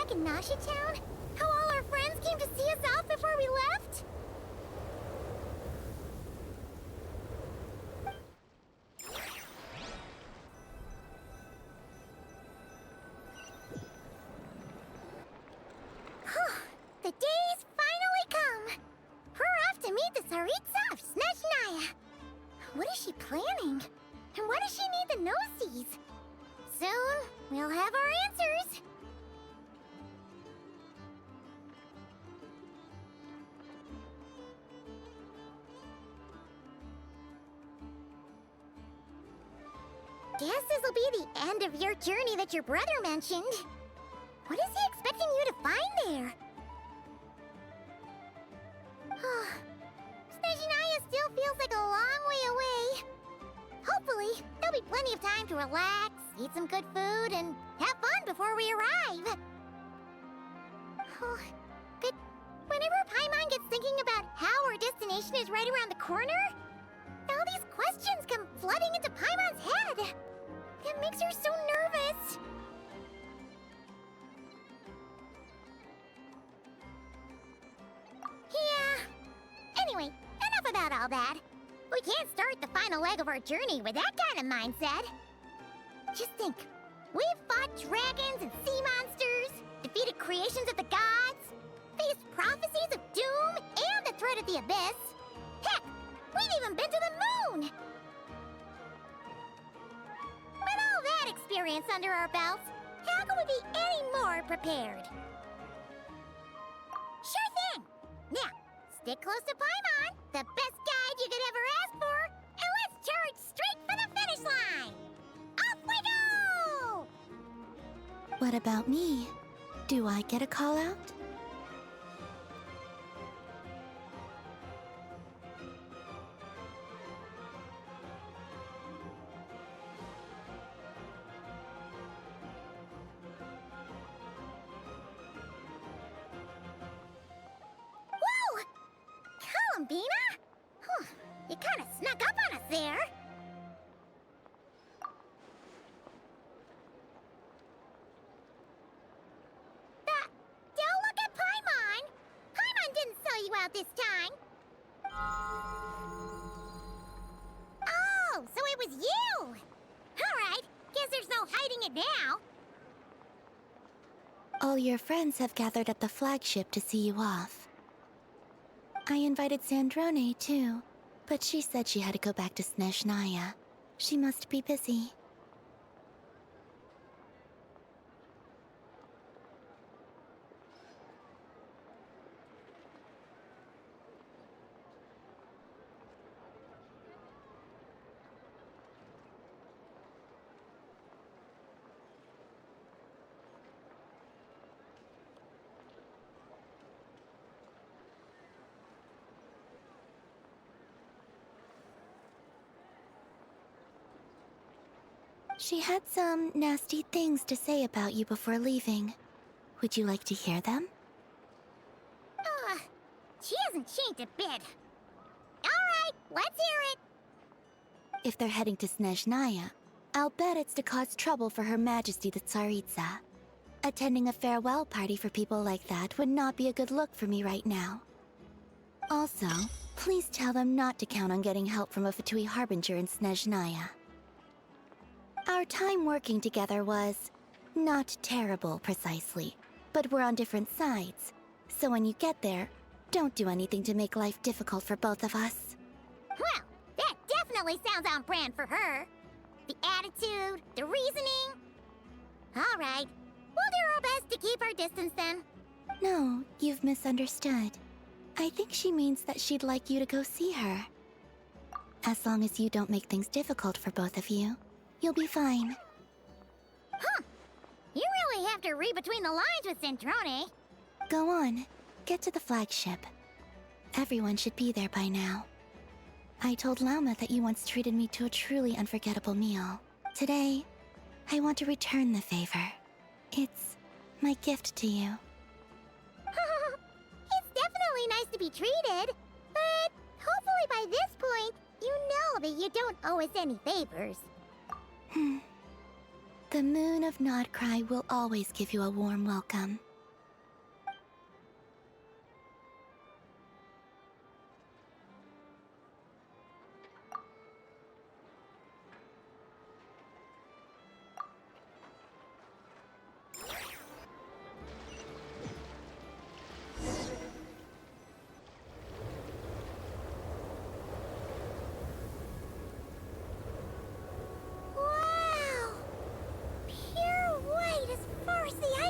back in Nashi Town? How all our friends came to see us off before we left? The day's finally come! We're off to meet the Tsaritsa of Snezhnaya! What is she planning? And why does she need the gnosies? Soon, we'll have our answers! Guess this'll be the end of your journey that your brother mentioned. What is he expecting you to find there? Snezhnaya still feels like a long way away. Hopefully, there'll be plenty of time to relax, eat some good food, and have fun before we arrive. But whenever Paimon gets thinking about how our destination is right around the corner, all these questions come flooding into Paimon's head. It makes her so nervous. Yeah. Anyway, enough about all that. We can't start the final leg of our journey with that kind of mindset. Just think. We've fought dragons and sea monsters, defeated creations of the gods, faced prophecies of doom and the threat of the abyss. Heck, we've even been to the moon! With all that experience under our belts, how can we be any more prepared? Sure thing! Now, stick close to Paimon, the best guide you could ever ask for, and let's charge straight for the finish line! Off we go! What about me? Do I get a call out? Whoa! Columbina? You kind of snuck up on us there. Don't look at Paimon! Paimon didn't sell you out this time. Oh, so it was you! Alright, guess there's no hiding it now. All your friends have gathered at the flagship to see you off. I invited Sandrone too, but she said she had to go back to Snezhnaya. She must be busy. She had some nasty things to say about you before leaving. Would you like to hear them? She hasn't changed a bit. Alright, let's hear it. If they're heading to Snezhnaya, I'll bet it's to cause trouble for Her Majesty the Tsaritsa. Attending a farewell party for people like that would not be a good look for me right now. Also, please tell them not to count on getting help from a Fatui Harbinger in Snezhnaya. Our time working together was not terrible, precisely, but we're on different sides. So when you get there, don't do anything to make life difficult for both of us. Well, that definitely sounds on brand for her. The attitude, the reasoning. Alright, we'll do our best to keep our distance then. No, you've misunderstood. I think she means that she'd like you to go see her. As long as you don't make things difficult for both of you, you'll be fine. Huh. You really have to read between the lines with Sandrone. Go on. Get to the flagship. Everyone should be there by now. I told Lauma that you once treated me to a truly unforgettable meal. Today, I want to return the favor. It's my gift to you. It's definitely nice to be treated, but hopefully by this point, you know that you don't owe us any favors. The moon of Nodcry will always give you a warm welcome.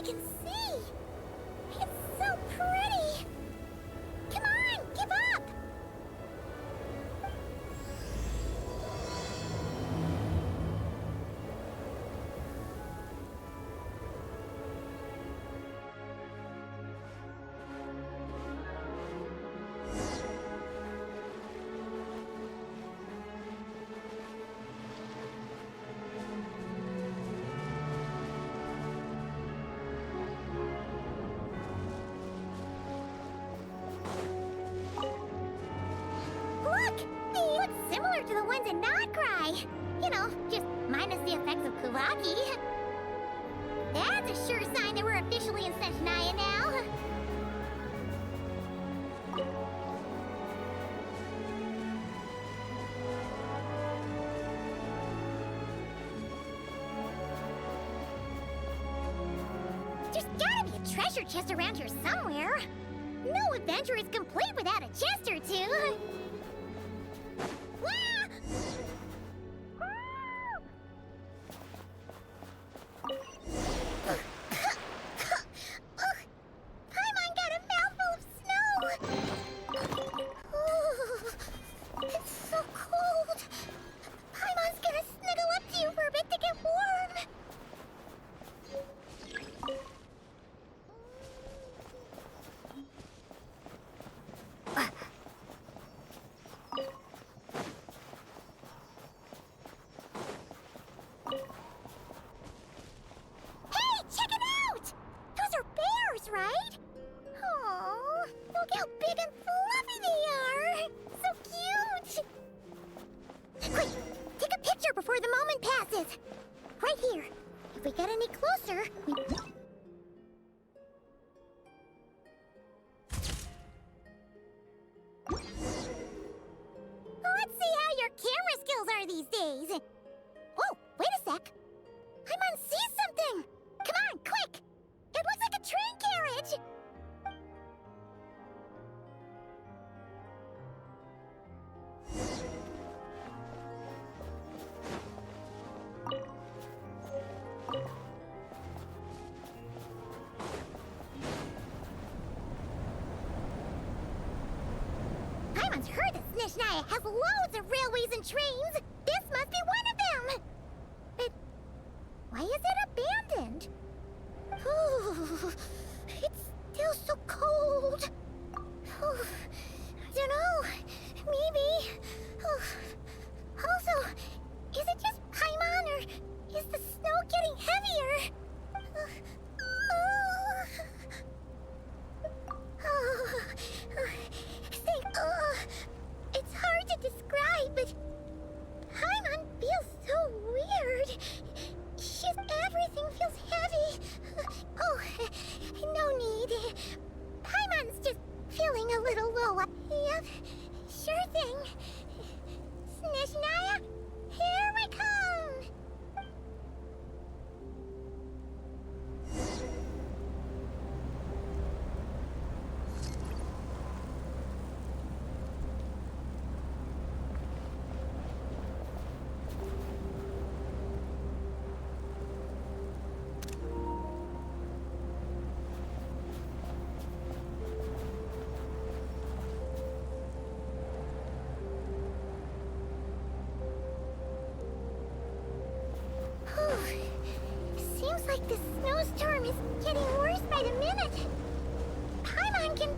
can see! It's so pretty! Come on, give up! Look! They look similar to the ones in Notcry. You know, just minus the effects of Kuvaki. That's a sure sign that we're officially in Snezhnaya now. There's gotta be a treasure chest around here somewhere. No adventure is complete without a chest or two. Wah! Paimon got a mouthful of snow. Ooh, it's so cold. Paimon's gonna snuggle up to you for a bit to get warm. Hey, check it out! Those are bears, right? Aw, look how big and fluffy they are! So cute! Quick, take a picture before the moment passes. Right here. If we get any closer, we... Let's see how your camera skills are these days. Whoa, wait a sec. Paimon sees something. Come on, quick. It looks like a train carriage. Paimon's heard that Snezhnaya has loads of railways and trains. This must be one of them. But why is it abandoned? Ooh, it's still so cold. Ooh, I don't know. Maybe. Ooh. Also, is it just Paimon or is the snow getting heavier? It's hard to describe, but Paimon feels so weird. Just everything feels heavy. Oh, no need. Paimon's just feeling a little low. Yep, sure thing. Snezhnaya, here we come! Seems like the snowstorm is getting worse by the minute. Paimon can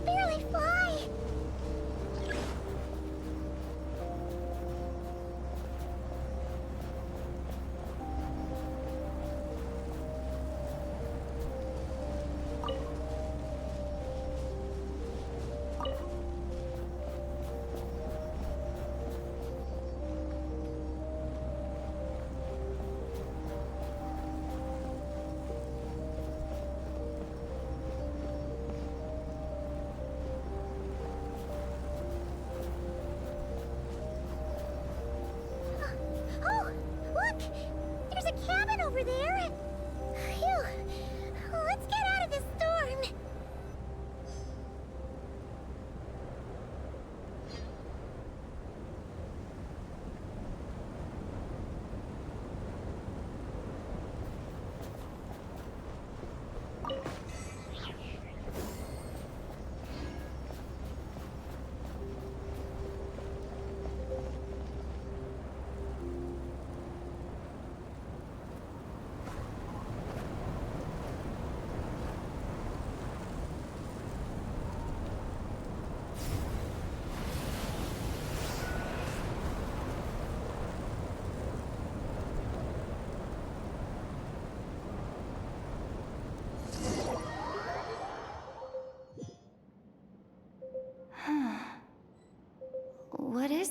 barely fly.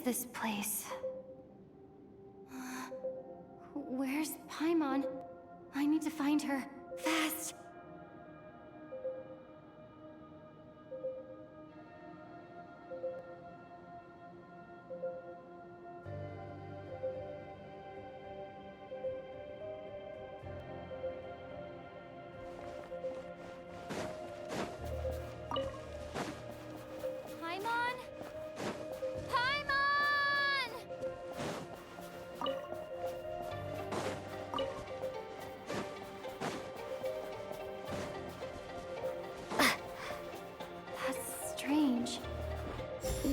this place? Where's Paimon? I need to find her. Fast! Paimon? Paimon! That's strange.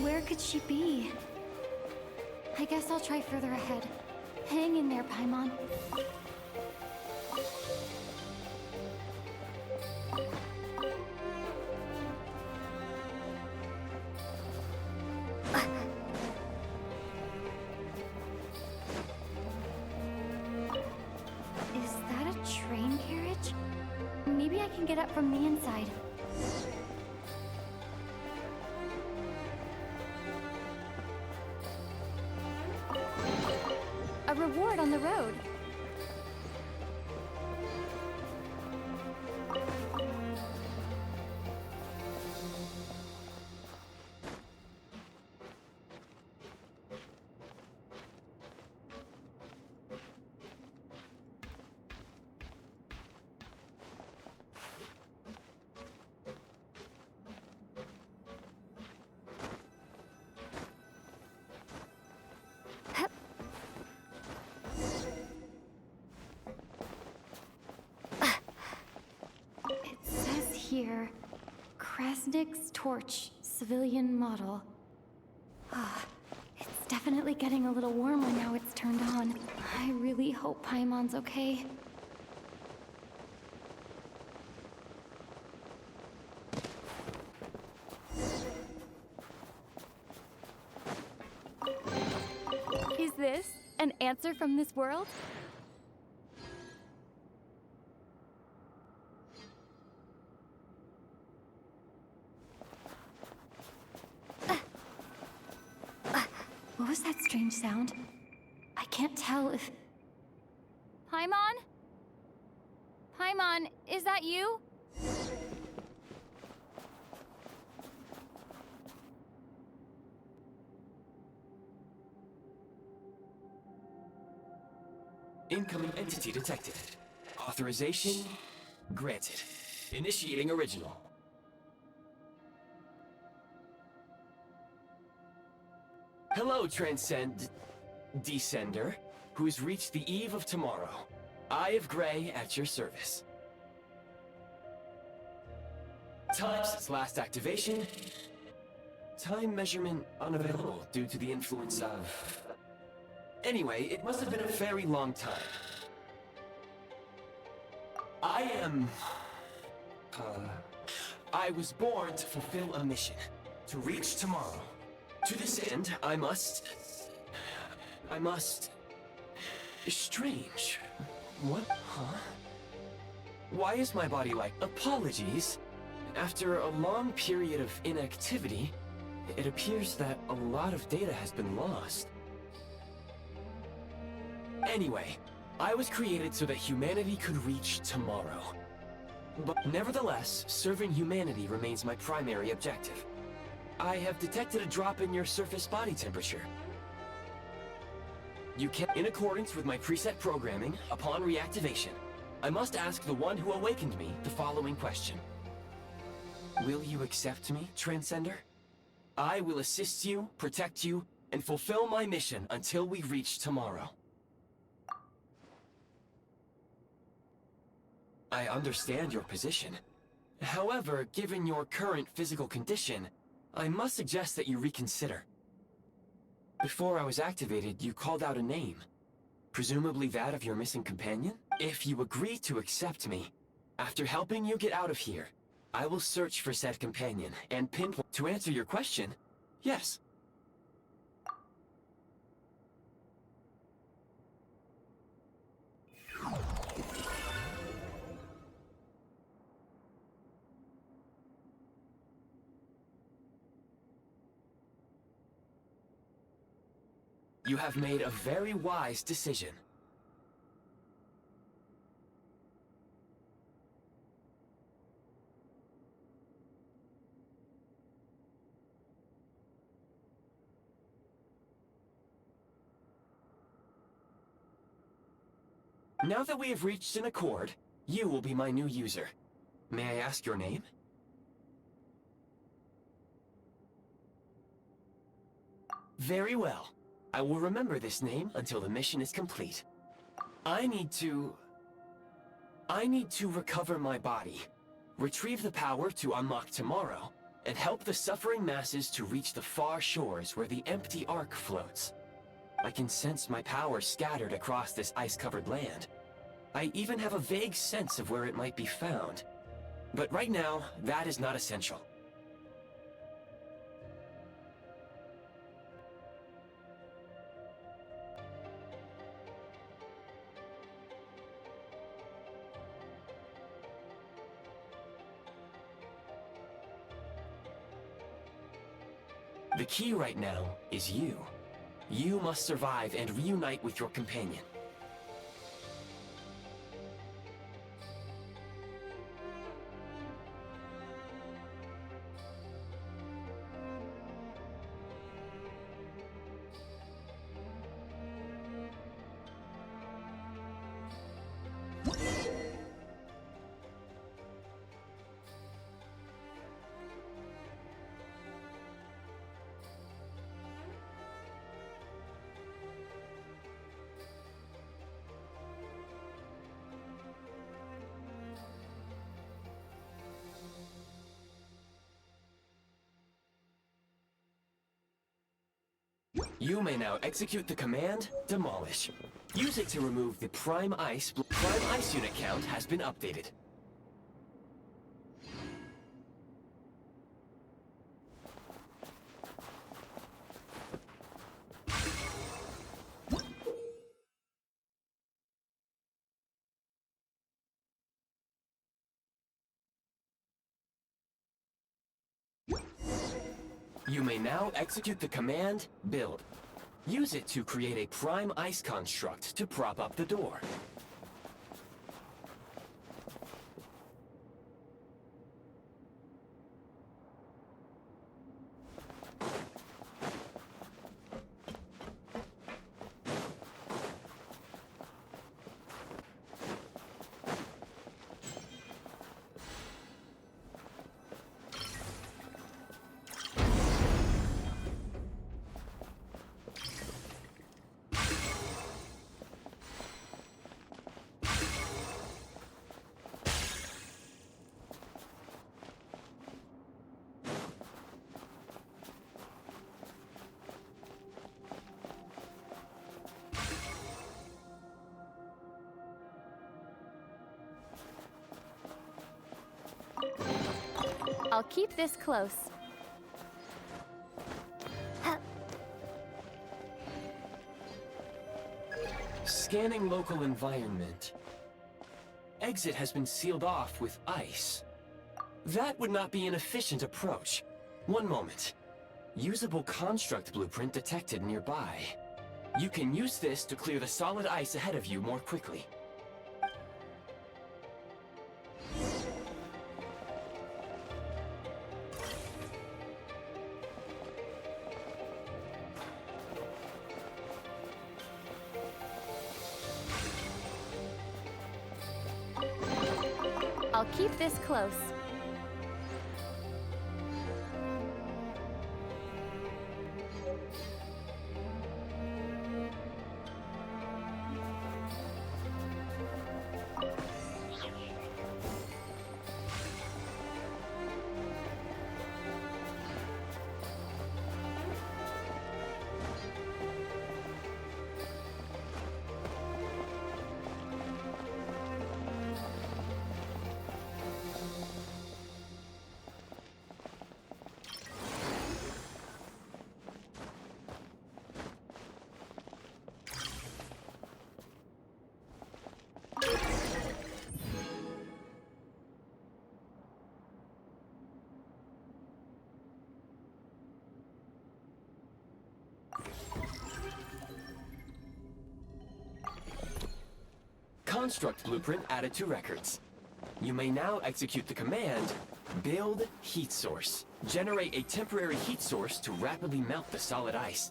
Where could she be? I guess I'll try further ahead. Hang in there, Paimon. Is that a train carriage? Maybe I can get up from the inside. A reward on the road. It says here, Krasnik's torch, civilian model. Ah, it's definitely getting a little warmer now it's turned on. I really hope Paimon's okay. Is this an answer from this world? What was that strange sound? I can't tell if... Paimon? Paimon, is that you? Incoming entity detected. Authorization granted. Initiating original. Hello, Descender, who's reached the eve of tomorrow. Eye of Grey at your service. Time since last activation. Time measurement unavailable due to the influence of... Anyway, it must have been a very long time. I was born to fulfill a mission. To reach tomorrow. To this end, I must... Strange. What? Huh? Why is my body like... Apologies. After a long period of inactivity, it appears that a lot of data has been lost. Anyway, I was created so that humanity could reach tomorrow. But nevertheless, serving humanity remains my primary objective. I have detected a drop in your surface body temperature. You can, in accordance with my preset programming, upon reactivation, I must ask the one who awakened me the following question. Will you accept me, Transcender? I will assist you, protect you, and fulfill my mission until we reach tomorrow. I understand your position. However, given your current physical condition, I must suggest that you reconsider. Before I was activated, you called out a name. Presumably that of your missing companion? If you agree to accept me, after helping you get out of here, I will search for said companion and pinpoint... To answer your question, yes. You have made a very wise decision. Now that we have reached an accord, you will be my new user. May I ask your name? Very well. I will remember this name until the mission is complete. I need to recover my body, retrieve the power to unlock tomorrow, and help the suffering masses to reach the far shores where the empty Ark floats. I can sense my power scattered across this ice-covered land. I even have a vague sense of where it might be found. But right now, that is not essential. The key right now is you. You must survive and reunite with your companion. You may now execute the command, Demolish. Use it to remove the Prime Ice. Prime Ice unit count has been updated. You may now execute the command, Build. Use it to create a Prime Ice construct to prop up the door. I'll keep this close. Scanning local environment. Exit has been sealed off with ice. That would not be an efficient approach. One moment. Usable construct blueprint detected nearby. You can use this to clear the solid ice ahead of you more quickly. I'll keep this close. construct blueprint added to records. You may now execute the command, Build Heat Source. Generate a temporary heat source to rapidly melt the solid ice.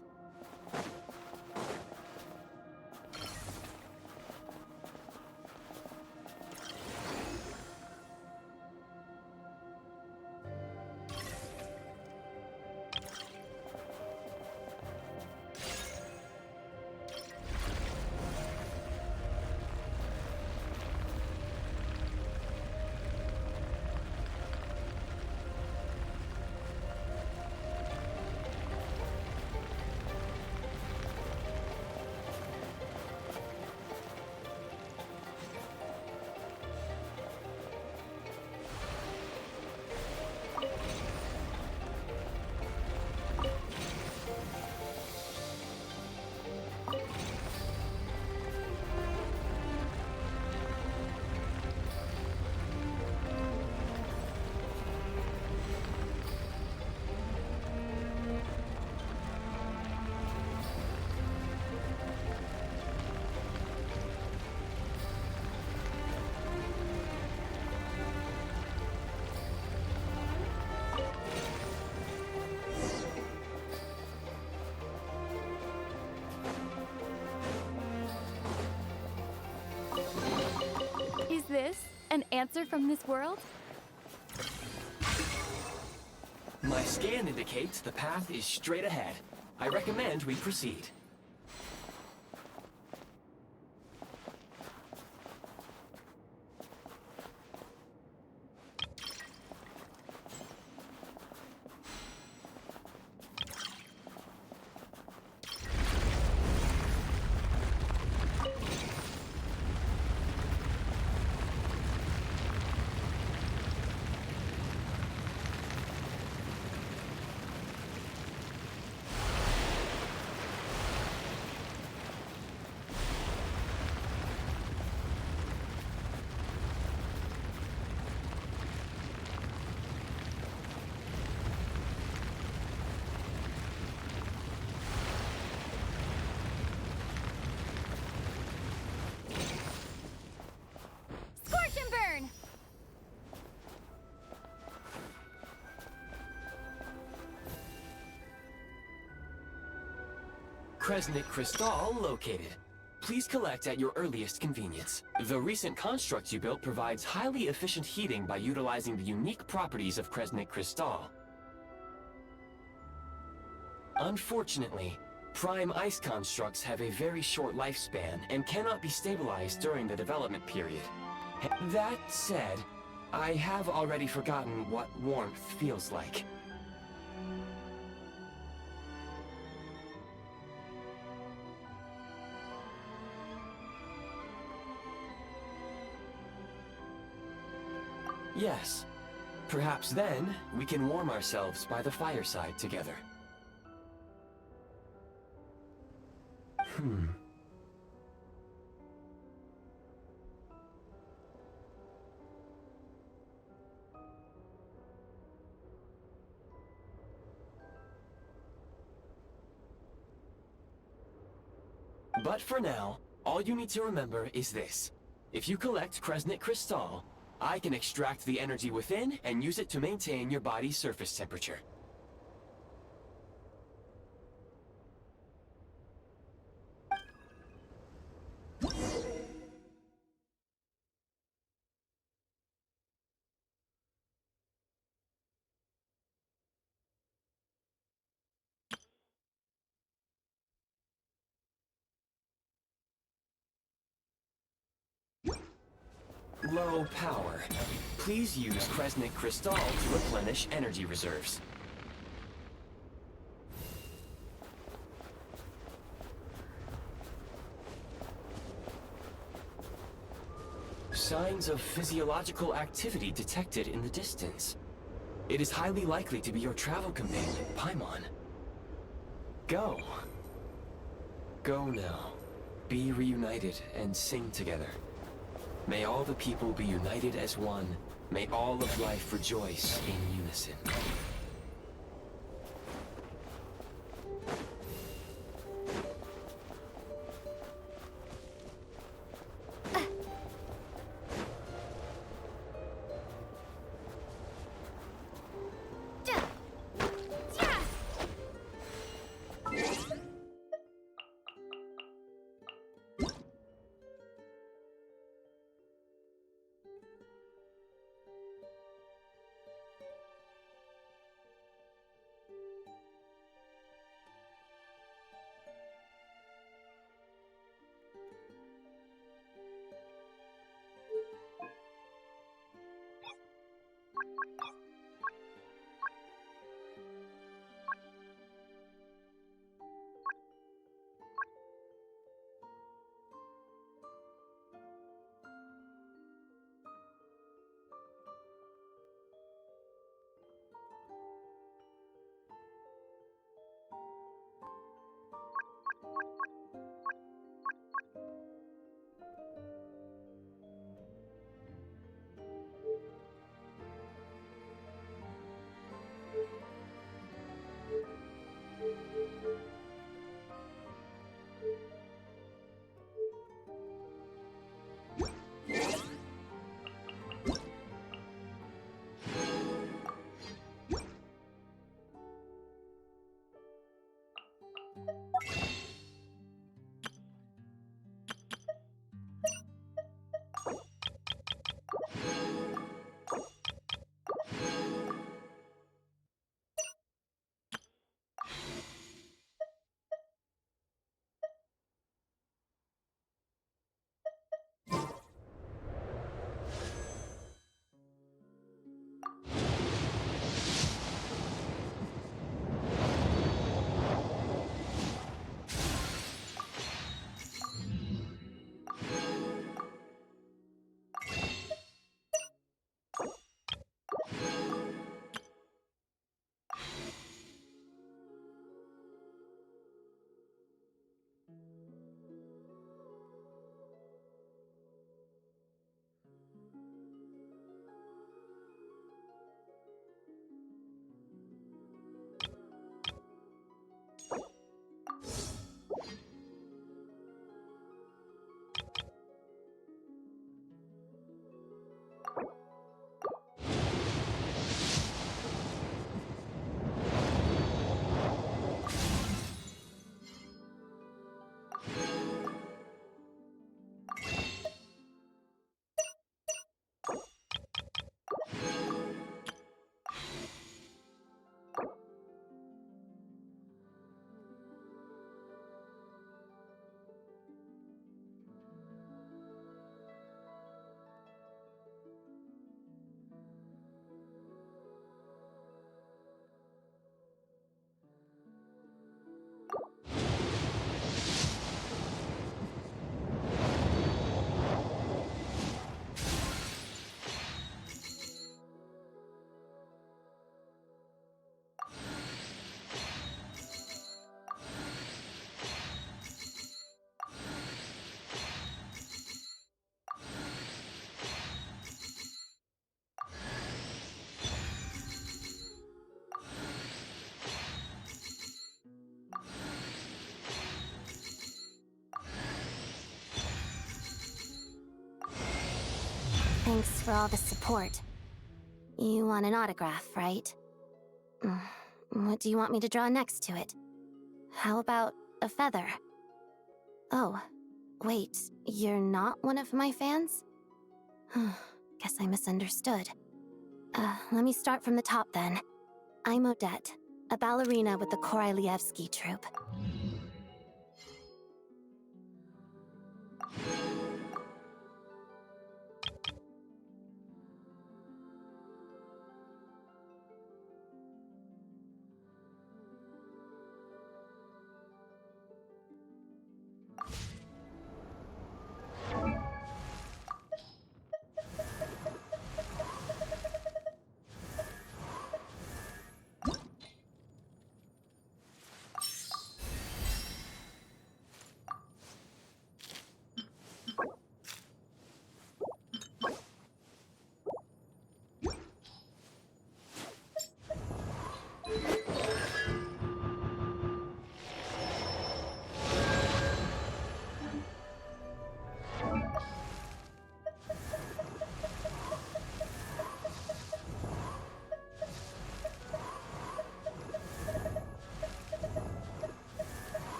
Is this an answer from this world? My scan indicates the path is straight ahead. I recommend we proceed. Scorch and burn! Kresnik Crystal located. Please collect at your earliest convenience. The recent construct you built provides highly efficient heating by utilizing the unique properties of Kresnik Crystal. Unfortunately, prime ice constructs have a very short lifespan and cannot be stabilized during the development period. That said, I have already forgotten what warmth feels like. Yes. Perhaps then, we can warm ourselves by the fireside together. But for now, all you need to remember is this. If you collect Kresnik Crystal, I can extract the energy within and use it to maintain your body's surface temperature. Low power. Please use Kresnik Crystal to replenish energy reserves. Signs of physiological activity detected in the distance. It is highly likely to be your travel companion, Paimon. Go. Go now. Be reunited and sing together. May all the people be united as one. May all of life rejoice in unison. Thanks for all the support. You want an autograph, right? What do you want me to draw next to it? How about a feather? Oh, wait, you're not one of my fans? Guess I misunderstood. Let me start from the top then. I'm Odette, a ballerina with the Korylevsky troupe.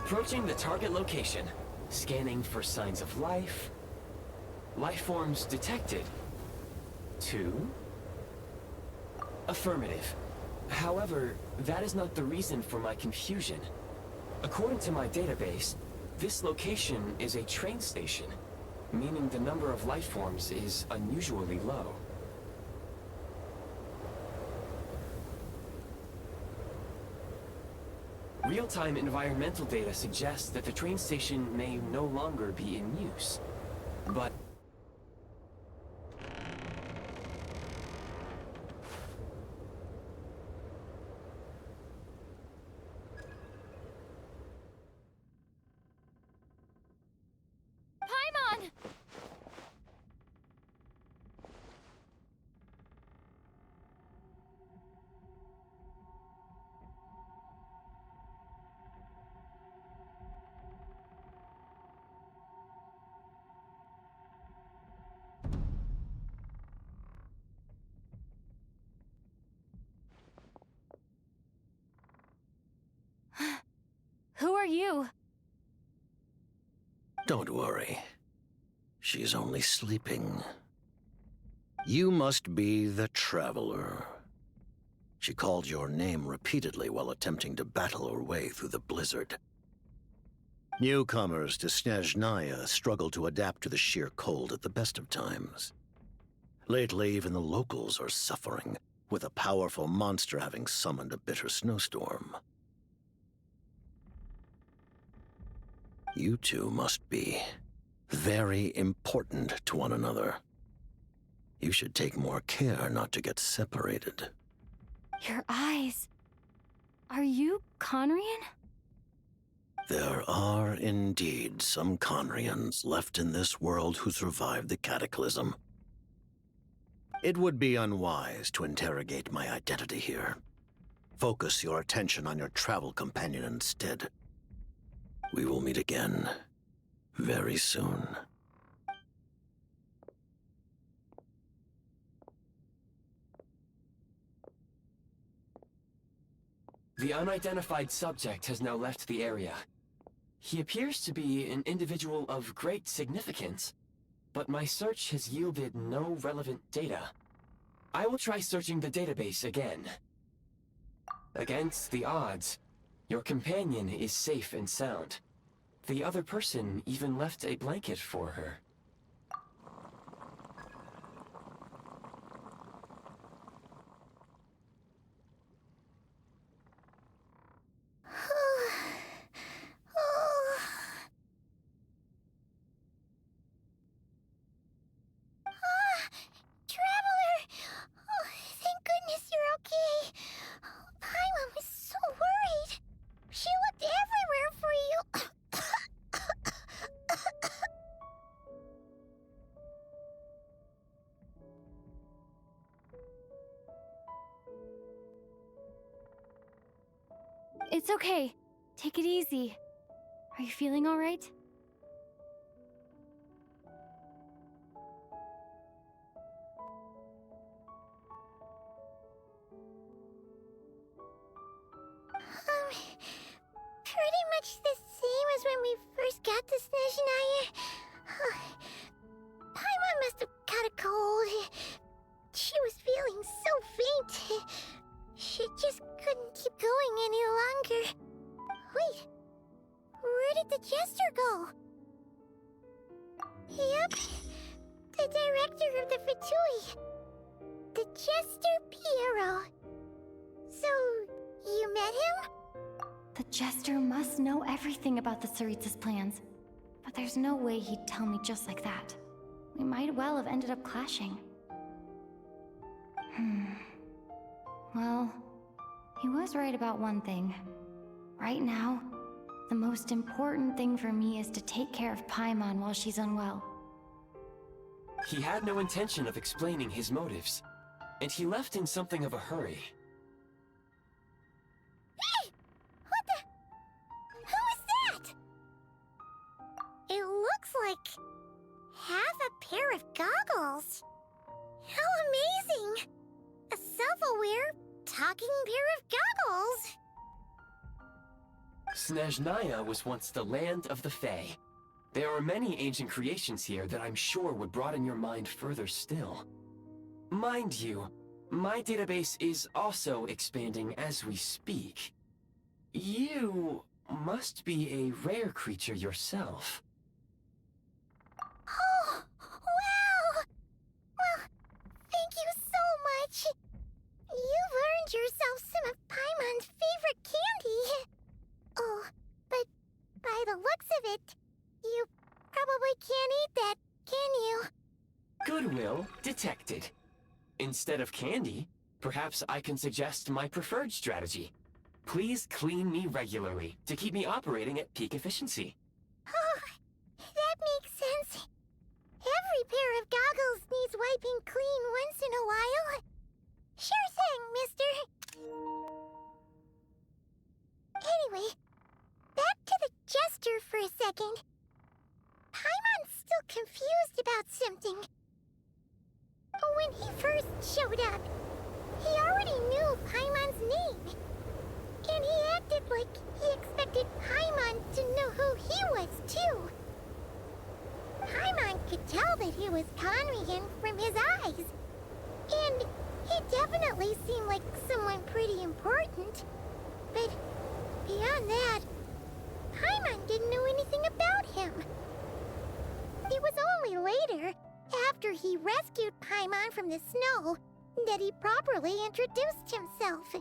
Approaching the target location. Scanning for signs of life. Life forms detected. 2. Affirmative. However, that is not the reason for my confusion. According to my database, this location is a train station, meaning the number of life forms is unusually low. Real-time environmental data suggests that the train station may no longer be in use. But Paimon! Who are you? Don't worry. She's only sleeping. You must be the Traveler. She called your name repeatedly while attempting to battle her way through the blizzard. Newcomers to Snezhnaya struggle to adapt to the sheer cold at the best of times. Lately, even the locals are suffering, with a powerful monster having summoned a bitter snowstorm. You two must be very important to one another. You should take more care not to get separated. Your eyes. Are you Conrian? There are indeed some Conrians left in this world who survived the cataclysm. It would be unwise to interrogate my identity here. Focus your attention on your travel companion instead. We will meet again very soon. the unidentified subject has now left the area. He appears to be an individual of great significance, but my search has yielded no relevant data. I will try searching the database again. Against the odds, your companion is safe and sound. The other person even left a blanket for her. Traveler! Oh, thank goodness you're okay. Paimon was so worried. She looked everywhere for you. It's okay. Take it easy. Are you feeling all right? Pretty much the same as when we first got to Snezhnaya. Paimon must have caught a cold. She was feeling so faint. She just couldn't keep going any longer. Wait, where did the jester go? Yep, the director of the Fatui. The Jester Piero. So, you met him? The Jester must know everything about the Tsaritsa's plans. But there's no way he'd tell me just like that. We might well have ended up clashing. Well, he was right about one thing. Right now, the most important thing for me is to take care of Paimon while she's unwell. He had no intention of explaining his motives, and he left in something of a hurry. Hey! What the? Who is that? It looks like half a pair of goggles. How amazing! A self-aware, talking pair of goggles. Snezhnaya was once the land of the Fae. There are many ancient creations here that I'm sure would broaden your mind further still. Mind you, my database is also expanding as we speak. You must be a rare creature yourself. Oh, wow! Well, thank you so much. You've earned yourself some of Paimon's favorite candy. Oh, but by the looks of it, you probably can't eat that, can you? Goodwill detected. Instead of candy, perhaps I can suggest my preferred strategy. Please clean me regularly to keep me operating at peak efficiency. Oh, that makes sense. Every pair of goggles needs wiping clean once in a while. Sure thing, mister. Anyway, back to the jester for a second. Paimon's still confused about something. When he first showed up, he already knew Paimon's name. And he acted like he expected Paimon to know who he was, too. Paimon could tell that he was Conrian from his eyes. And he definitely seemed like someone pretty important. But beyond that, Paimon didn't know anything about him. It was only later, after he rescued Paimon from the snow, that he properly introduced himself.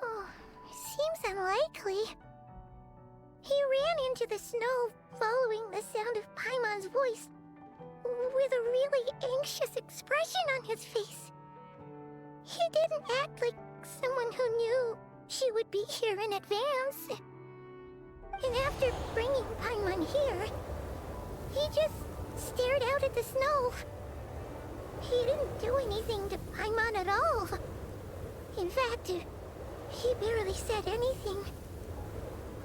Oh, seems unlikely. He ran into the snow following the sound of Paimon's voice, with a really anxious expression on his face. He didn't act like someone who knew she would be here in advance. And after bringing Paimon here, he just stared out at the snow. He didn't do anything to Paimon at all. In fact, he barely said anything.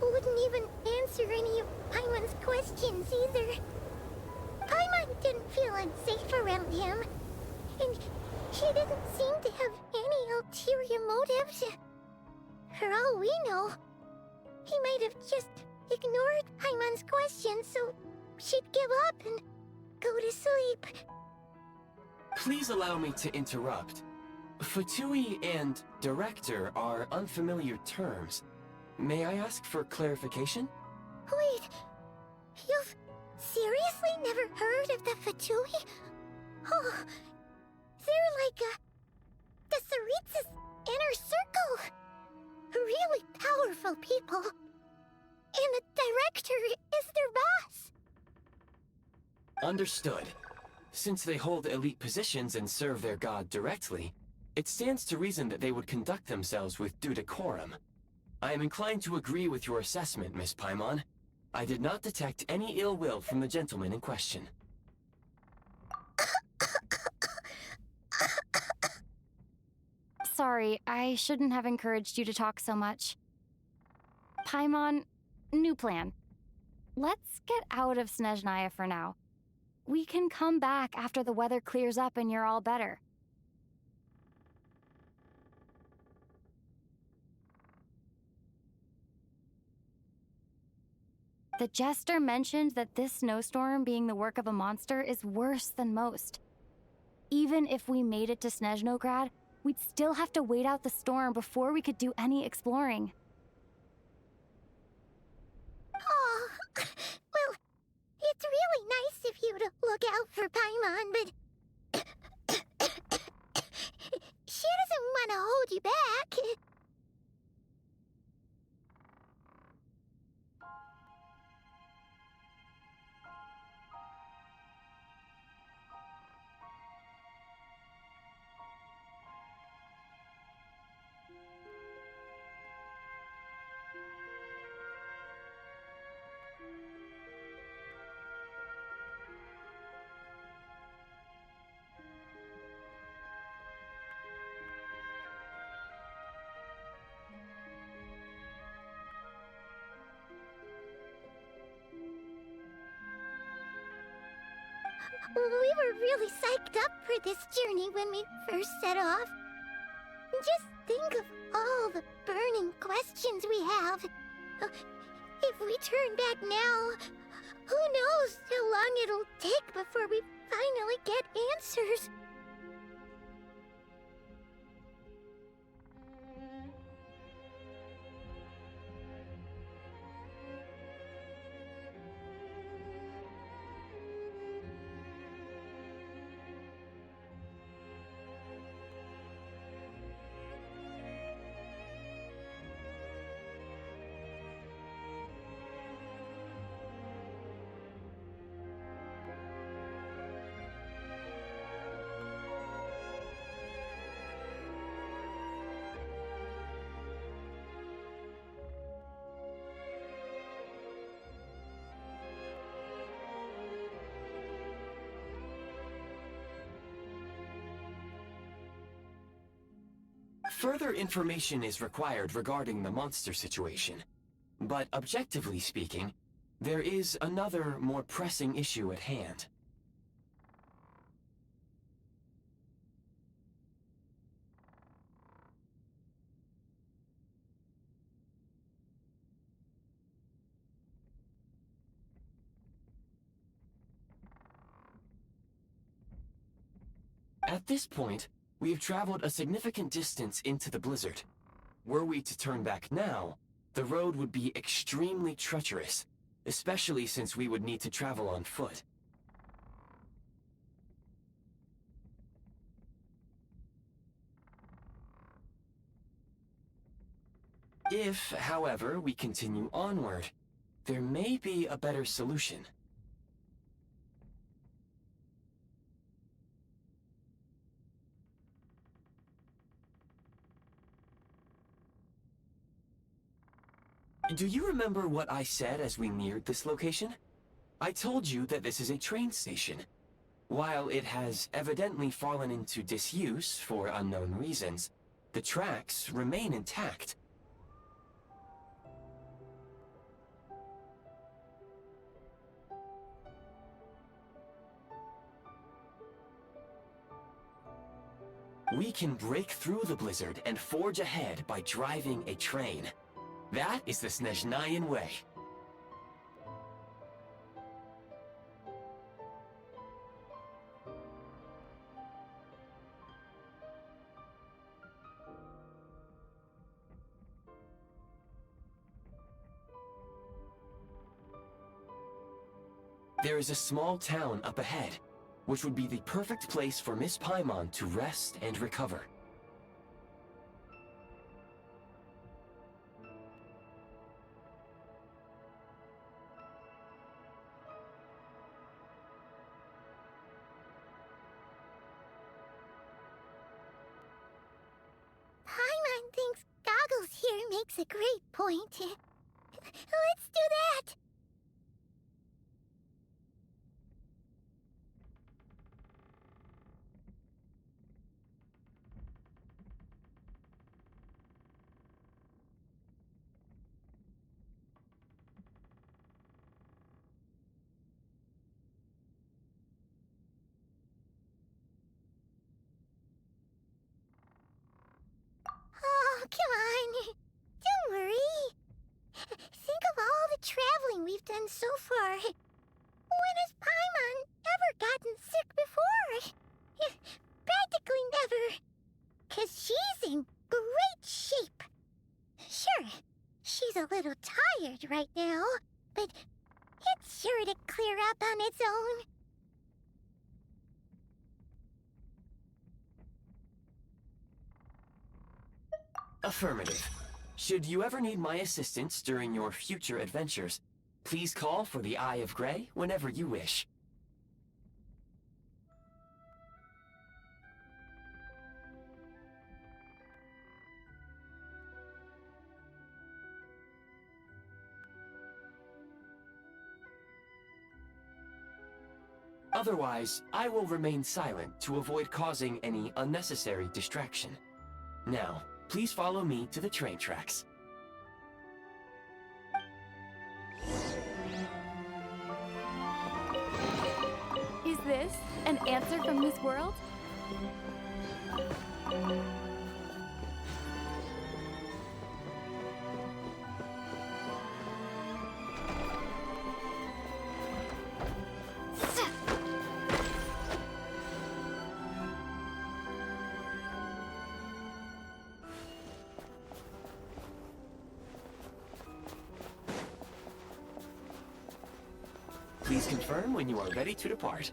Wouldn't even answer any of Paimon's questions either. Paimon didn't feel unsafe around him, and he didn't seem to have any ulterior motives. For all we know, he might have just ignored Paimon's questions so she'd give up and go to sleep. Please allow me to interrupt. Fatui and director are unfamiliar terms. May I ask for clarification? Wait, you've seriously never heard of the Fatui? Oh, they're like the Tsaritsa's inner circle. Really powerful people. And the director is their boss. Understood. Since they hold elite positions and serve their god directly, it stands to reason that they would conduct themselves with due decorum. I am inclined to agree with your assessment, Miss Paimon. I did not detect any ill will from the gentleman in question. Sorry, I shouldn't have encouraged you to talk so much. Paimon, new plan. Let's get out of Snezhnaya for now. We can come back after the weather clears up and you're all better. The jester mentioned that this snowstorm being the work of a monster is worse than most. Even if we made it to Snezhnograd, we'd still have to wait out the storm before we could do any exploring. Oh, well, it's really nice of you to look out for Paimon, but she doesn't want to hold you back. We were really psyched up for this journey when we first set off. Just think of all the burning questions we have. If we turn back now, who knows how long it'll take before we finally get answers. Further information is required regarding the monster situation. But objectively speaking, there is another, more pressing issue at hand. At this point, we have traveled a significant distance into the blizzard. Were we to turn back now, the road would be extremely treacherous, especially since we would need to travel on foot. If, however, we continue onward, there may be a better solution. Do you remember what I said as we neared this location? I told you that this is a train station. While it has evidently fallen into disuse for unknown reasons, the tracks remain intact. We can break through the blizzard and forge ahead by driving a train. That is the Snezhnayan way. There is a small town up ahead, which would be the perfect place for Miss Paimon to rest and recover. Paimon thinks Goggles here makes a great point. Let's do that! Oh, come on. Don't worry. Think of all the traveling we've done so far. When has Paimon ever gotten sick before? Practically never. 'Cause she's in great shape. Sure, she's a little tired right now, but it's sure to clear up on its own. Affirmative. Should you ever need my assistance during your future adventures, please call for the Eye of Grey whenever you wish. Otherwise, I will remain silent to avoid causing any unnecessary distraction. Now, please follow me to the train tracks. Is this an answer from this world? Please confirm when you are ready to depart.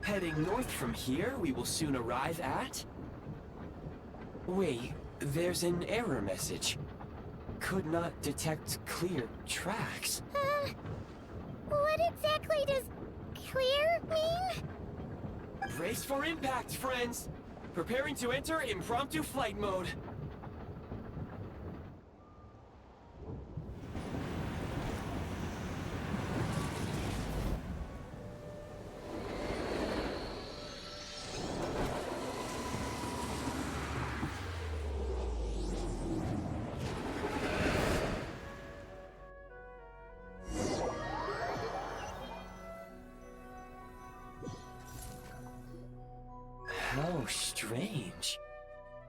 Heading north from here, we will soon arrive at... Wait, there's an error message. Could not detect clear tracks. What exactly does clear mean? Brace for impact, friends! Preparing to enter impromptu flight mode. How strange.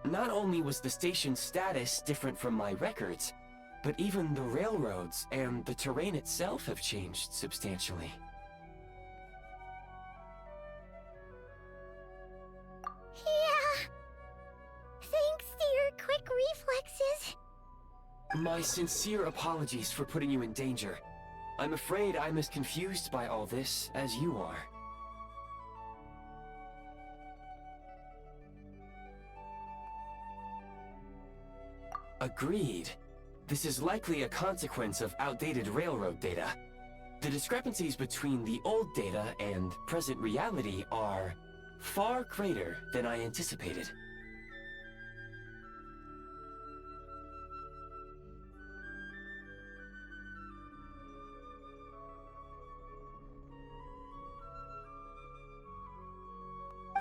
Not only was the station's status different from my records, but even the railroads and the terrain itself have changed substantially. Yeah. Thanks to your quick reflexes. My sincere apologies for putting you in danger. I'm afraid I'm as confused by all this as you are. Agreed. This is likely a consequence of outdated railroad data. The discrepancies between the old data and present reality are far greater than I anticipated.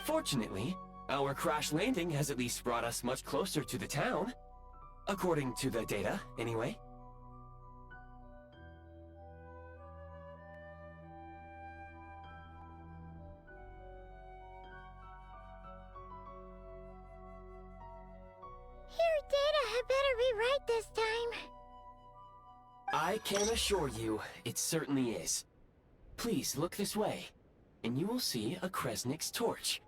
Fortunately, our crash landing has at least brought us much closer to the town. According to the data, anyway. Your data had better be right this time. I can assure you, it certainly is. Please look this way, and you will see a Kresnik's torch.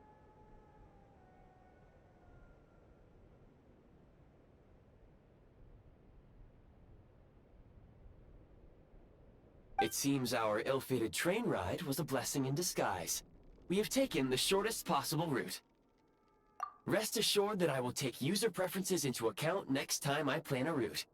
It seems our ill-fated train ride was a blessing in disguise. We have taken the shortest possible route. Rest assured that I will take user preferences into account next time I plan a route.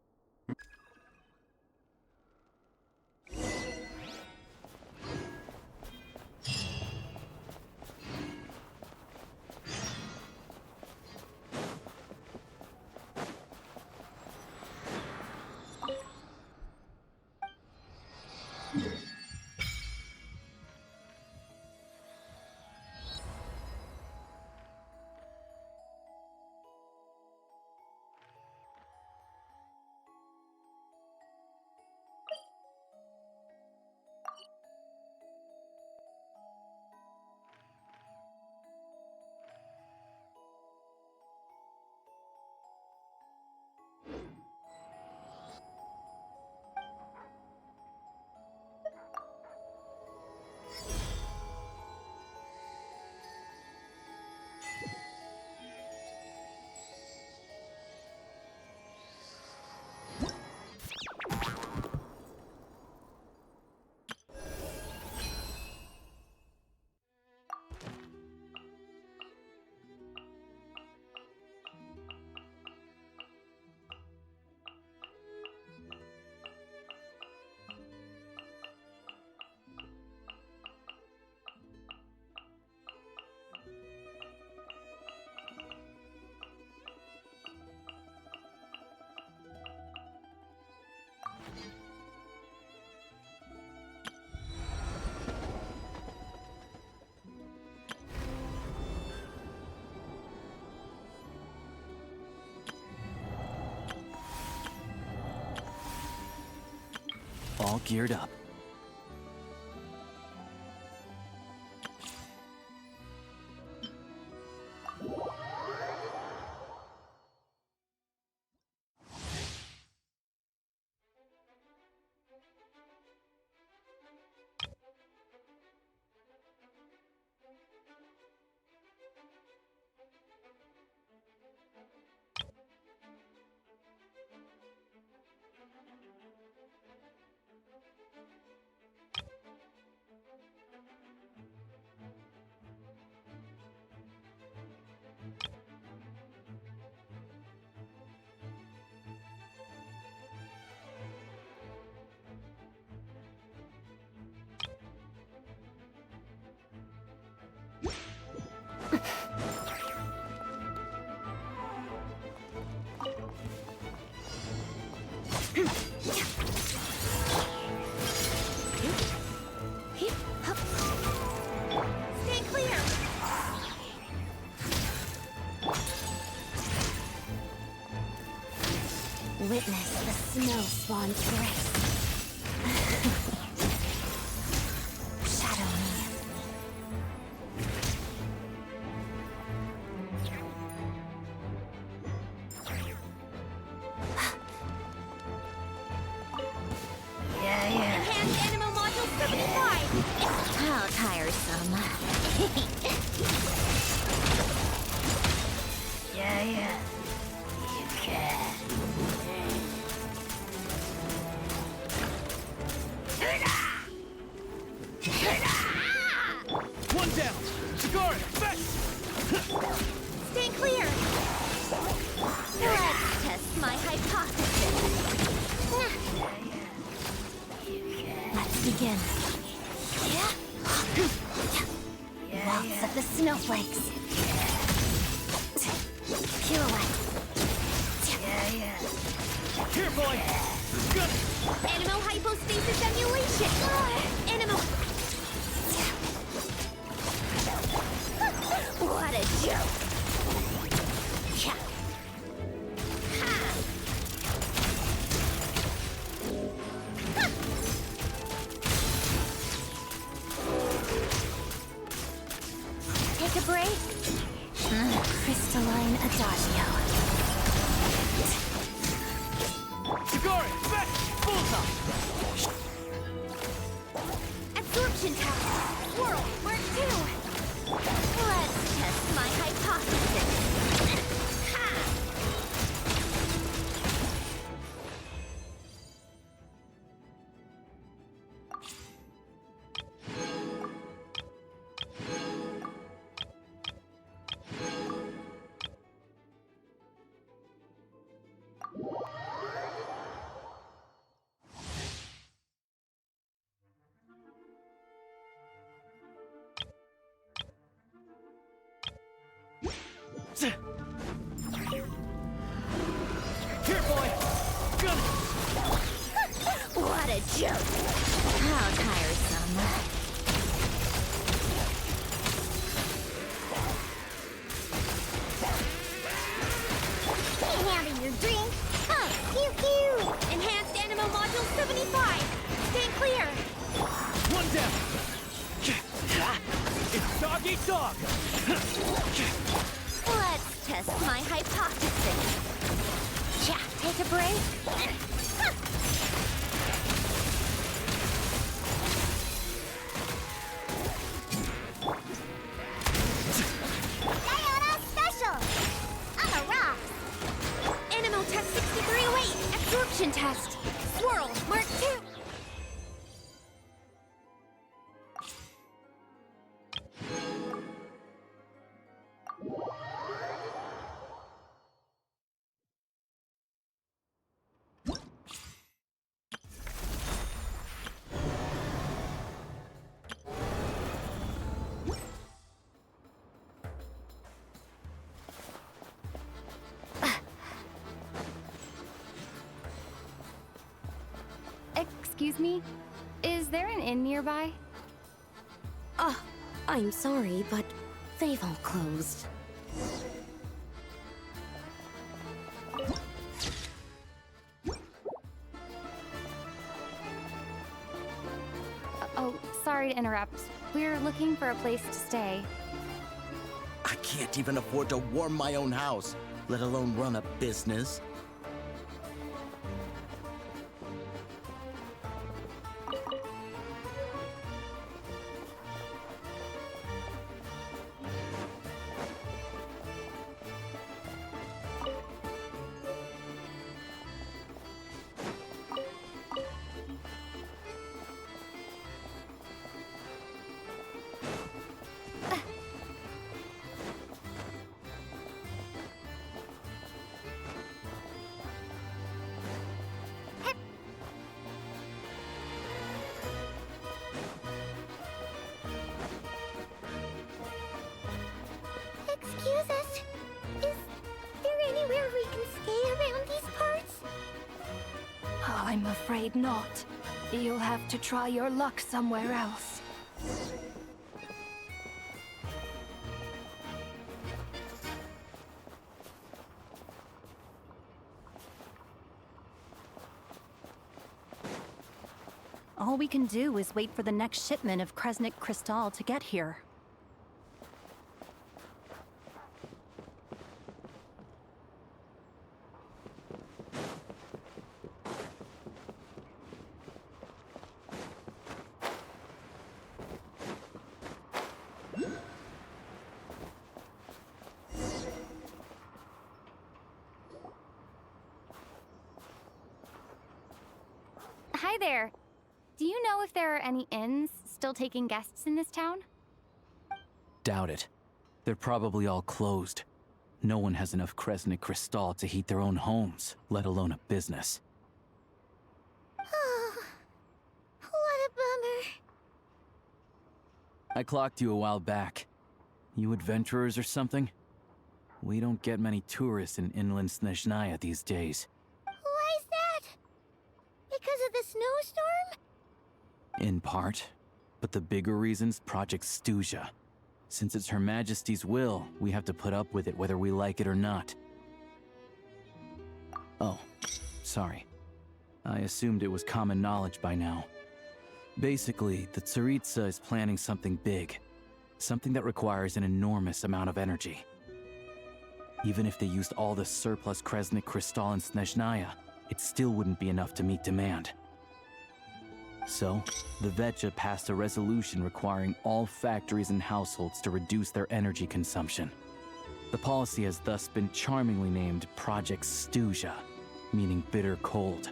All geared up. Stay clear! Witness the snow swan's grace. Shadow me. Enhanced Animal Module 75! How tiresome. You can. One down! Shigari, back! Stay clear! Let's test my hypothesis. Let's begin. Lots of the snowflakes. Pirouette. Here, boy! Gun! Animal hypostasis emulation! Animal... What a joke! Yeah. Take a break? Crystalline adagio. Shigari, back! Bullseye! Absorption test! Swirl, mark 2! Let's test my hypothesis. Here, boy! Gun! What a joke! How tiresome. Having your drink? Oh, pew pew! Enhanced Animal Module 75! Stay clear! One down! It's dog eat dog! Let's test my hypothesis. Yeah, take a break? Diana Special! On the rocks! Animal test 6308! Absorption test! Swirl, mark 2! Excuse me? Is there an inn nearby? I'm sorry, but they've all closed. sorry to interrupt. We're looking for a place to stay. I can't even afford to warm my own house, let alone run a business. Excuse us. Is there anywhere we can stay around these parts? I'm afraid not. You'll have to try your luck somewhere else. All we can do is wait for the next shipment of Kresnik Crystal to get here. Hi there. Do you know if there are any inns still taking guests in this town? Doubt it. They're probably all closed. No one has enough Kresnik Crystal to heat their own homes, let alone a business. Oh, what a bummer. I clocked you a while back. You adventurers or something? We don't get many tourists in inland Snezhnaya these days. Why is that? Because of the snowstorm? In part. But the bigger reason's Project Stuja. Since it's Her Majesty's will, we have to put up with it whether we like it or not. Oh, sorry. I assumed it was common knowledge by now. Basically, the Tsaritsa is planning something big. Something that requires an enormous amount of energy. Even if they used all the surplus Kresnik Crystal in Snezhnaya, it still wouldn't be enough to meet demand. So, the Vetja passed a resolution requiring all factories and households to reduce their energy consumption. The policy has thus been charmingly named Project Stuja, meaning bitter cold.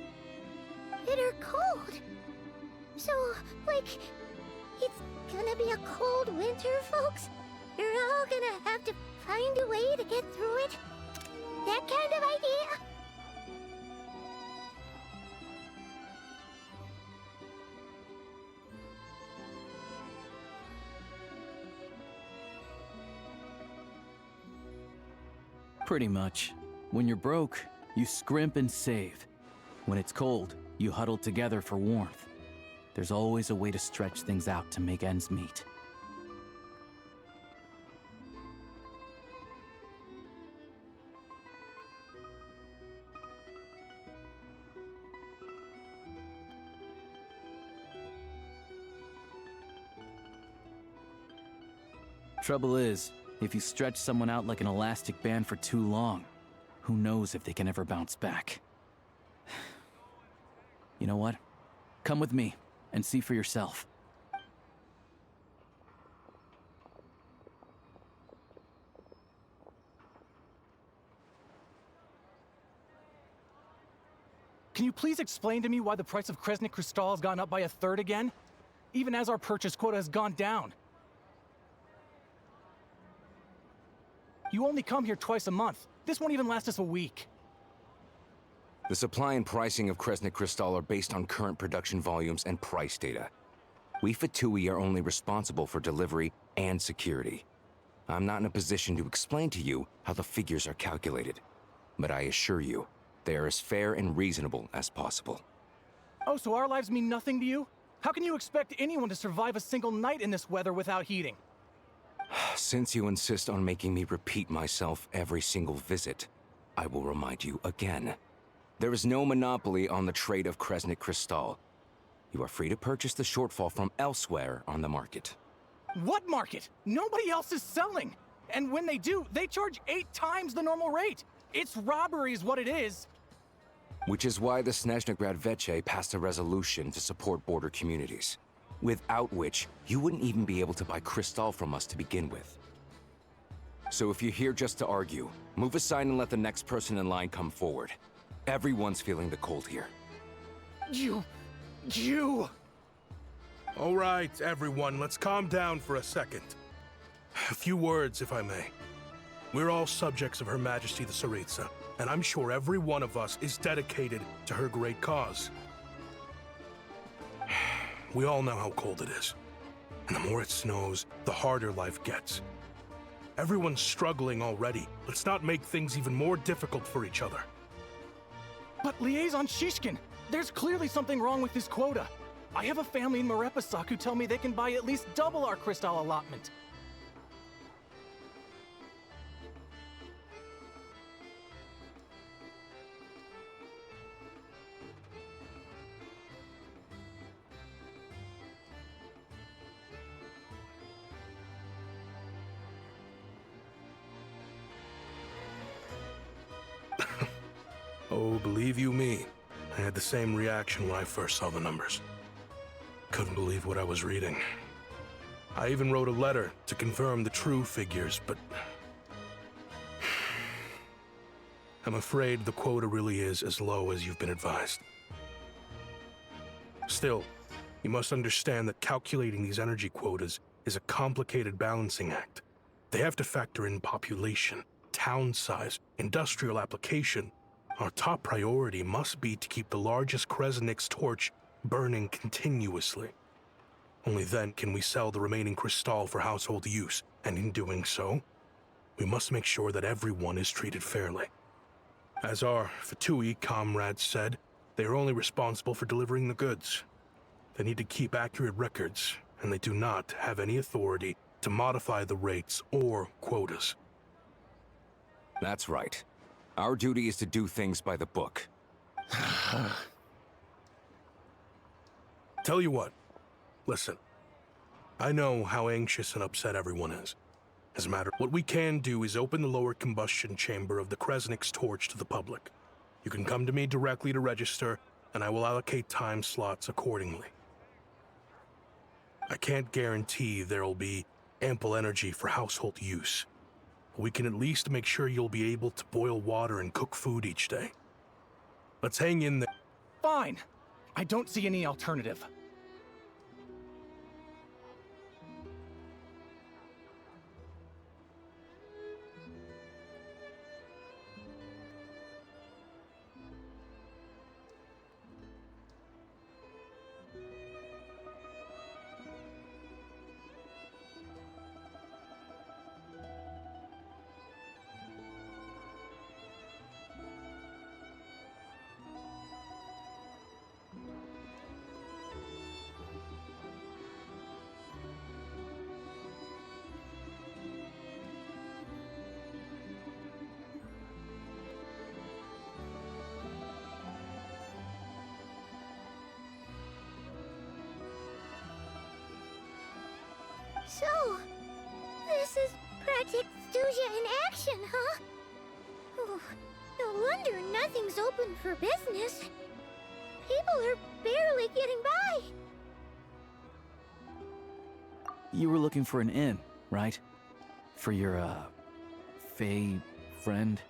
Bitter cold? So, like, it's gonna be a cold winter, folks? You're all gonna have to find a way to get through it? That kind of idea? Pretty much. When you're broke, you scrimp and save. When it's cold, you huddle together for warmth. There's always a way to stretch things out to make ends meet. Trouble is, if you stretch someone out like an elastic band for too long, who knows if they can ever bounce back. You know what? Come with me and see for yourself. Can you please explain to me why the price of Kresnik Crystal has gone up by 1/3 again? Even as our purchase quota has gone down. You only come here twice a month. This won't even last us a week. The supply and pricing of Kresnik Crystal are based on current production volumes and price data. We Fatui are only responsible for delivery and security. I'm not in a position to explain to you how the figures are calculated, but I assure you, they are as fair and reasonable as possible. Oh, so our lives mean nothing to you? How can you expect anyone to survive a single night in this weather without heating? Since you insist on making me repeat myself every single visit, I will remind you again. There is no monopoly on the trade of Kresnik Crystal. You are free to purchase the shortfall from elsewhere on the market. What market? Nobody else is selling. And when they do, they charge 8 times the normal rate. It's robbery is what it is. Which is why the Snezhnegrad Veche passed a resolution to support border communities, without which you wouldn't even be able to buy Crystal from us to begin with. So if you're here just to argue, move aside and let the next person in line come forward. Everyone's feeling the cold here. You... All right, everyone, let's calm down for a second. A few words, if I may. We're all subjects of Her Majesty the Tsaritsa, and I'm sure every one of us is dedicated to her great cause. We all know how cold it is, and the more it snows, the harder life gets. Everyone's struggling already. Let's not make things even more difficult for each other. But Liaison Shishkin, there's clearly something wrong with this quota. I have a family in Marepasak who tell me they can buy at least double our Crystal allotment. Oh, believe you me, I had the same reaction when I first saw the numbers. Couldn't believe what I was reading. I even wrote a letter to confirm the true figures, but... I'm afraid the quota really is as low as you've been advised. Still, you must understand that calculating these energy quotas is a complicated balancing act. They have to factor in population, town size, industrial application. Our top priority must be to keep the largest Kresnik's torch burning continuously. Only then can we sell the remaining Crystal for household use, and in doing so, we must make sure that everyone is treated fairly. As our Fatui comrades said, they are only responsible for delivering the goods. They need to keep accurate records, and they do not have any authority to modify the rates or quotas. That's right. Our duty is to do things by the book. Tell you what, listen. I know how anxious and upset everyone is. As a matter, what we can do is open the lower combustion chamber of the Kresnik's torch to the public. You can come to me directly to register, and I will allocate time slots accordingly. I can't guarantee there'll be ample energy for household use. We can at least make sure you'll be able to boil water and cook food each day. Let's hang in there. Fine. I don't see any alternative. So, this is Project Stuja in action, huh? Oh, no wonder nothing's open for business. People are barely getting by. You were looking for an inn, right? For your, Fae friend?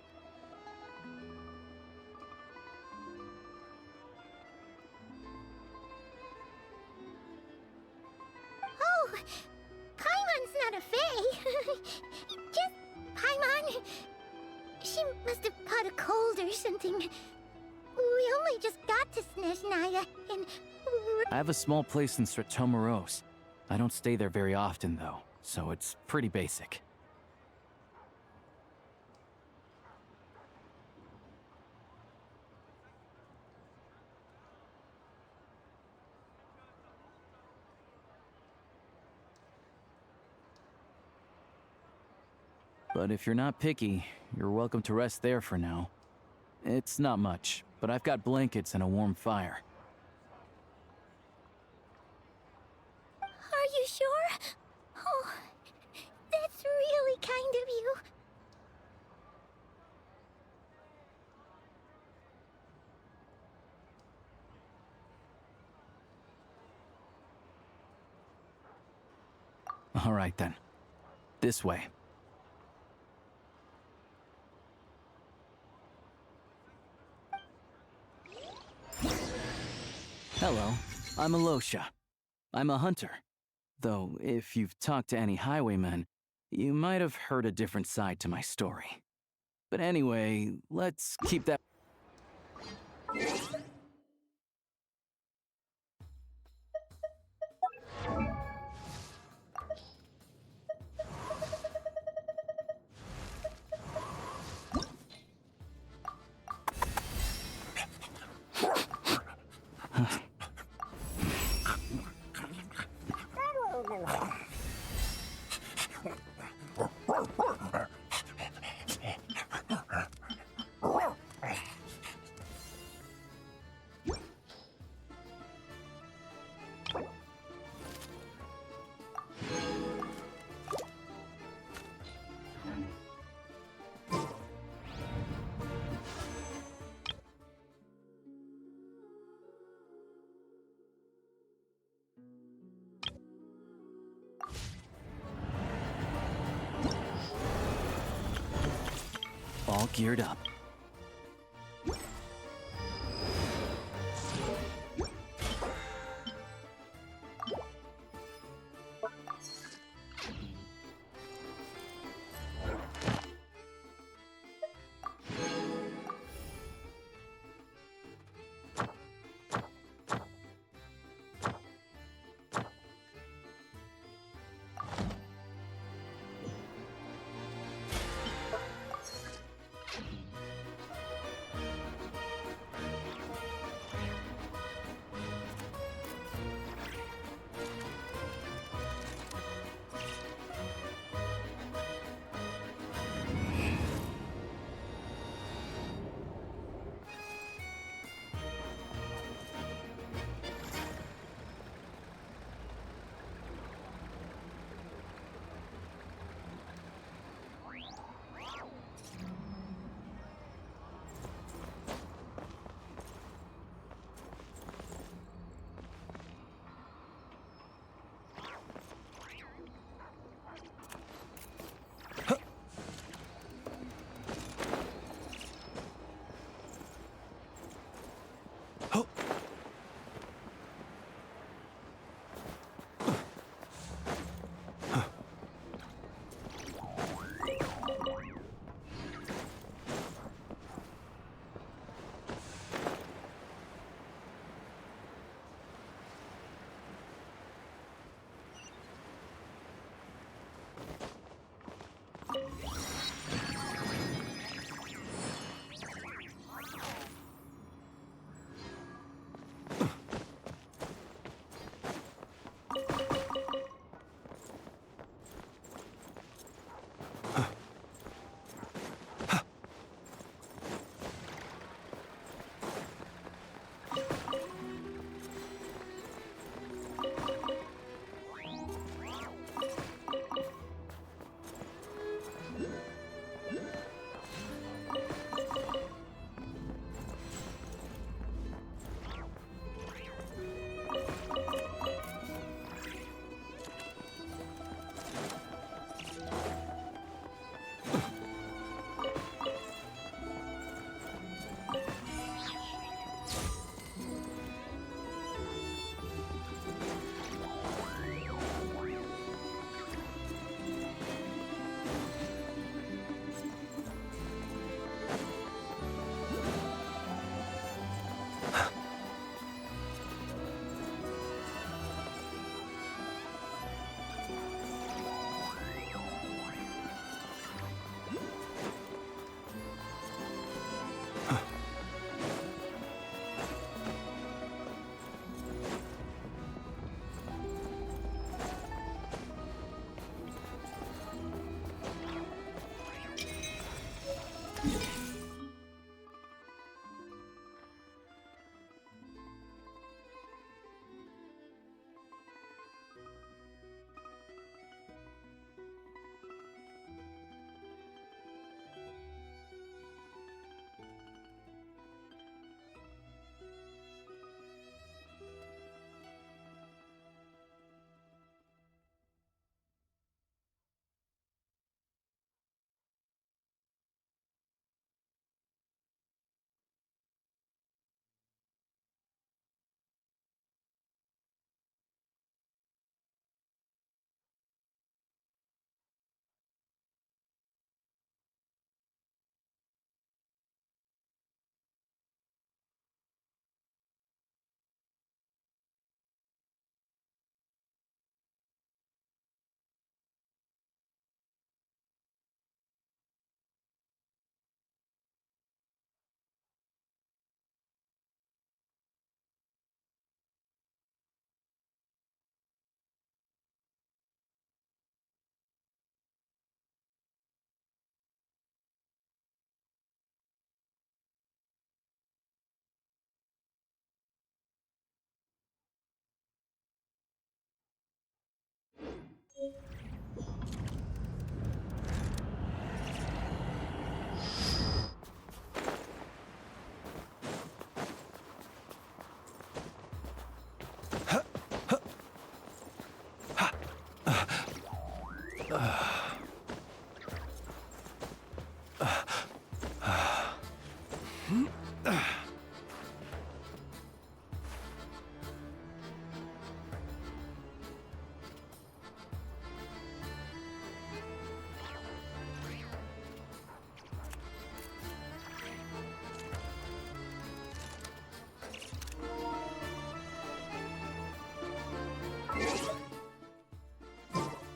Oh, Paimon's not a fae. Just Paimon. She must have caught a cold or something. We only just got to Snezhnaya, and I have a small place in Stratomaros. I don't stay there very often, though, so it's pretty basic. But if you're not picky, you're welcome to rest there for now. It's not much, but I've got blankets and a warm fire. Oh, that's really kind of you. All right then. This way. Hello, I'm Alosha. I'm a hunter. Though, if you've talked to any highwaymen, you might have heard a different side to my story. But anyway, let's keep that... All geared up.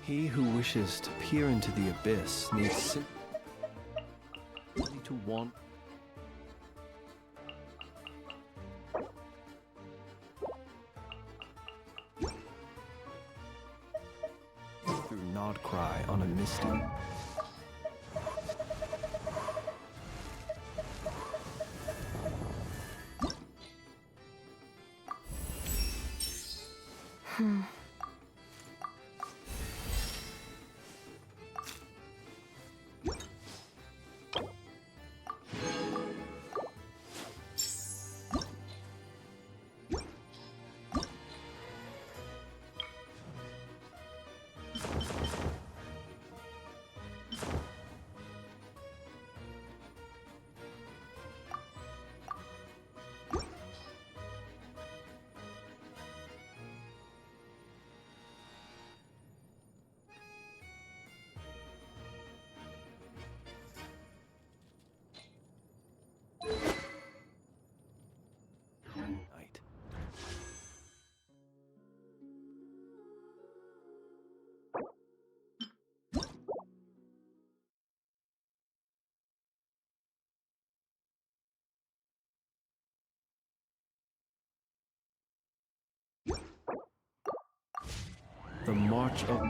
He who wishes to peer into the abyss needs simply to want. Through Nod Cry on a misty. Night. The March of...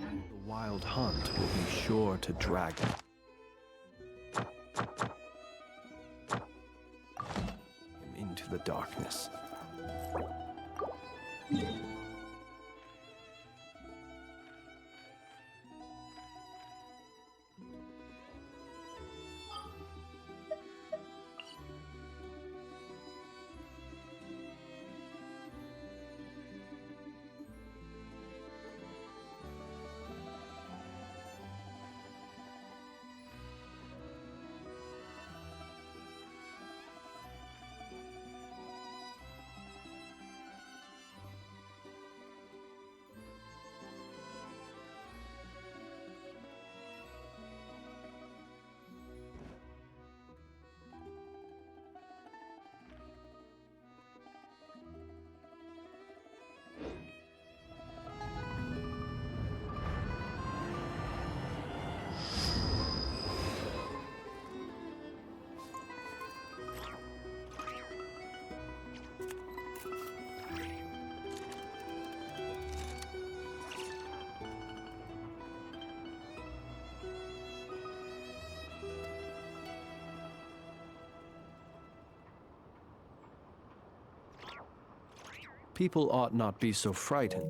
The wild hunt will be sure to drag him into the darkness. People ought not be so frightened.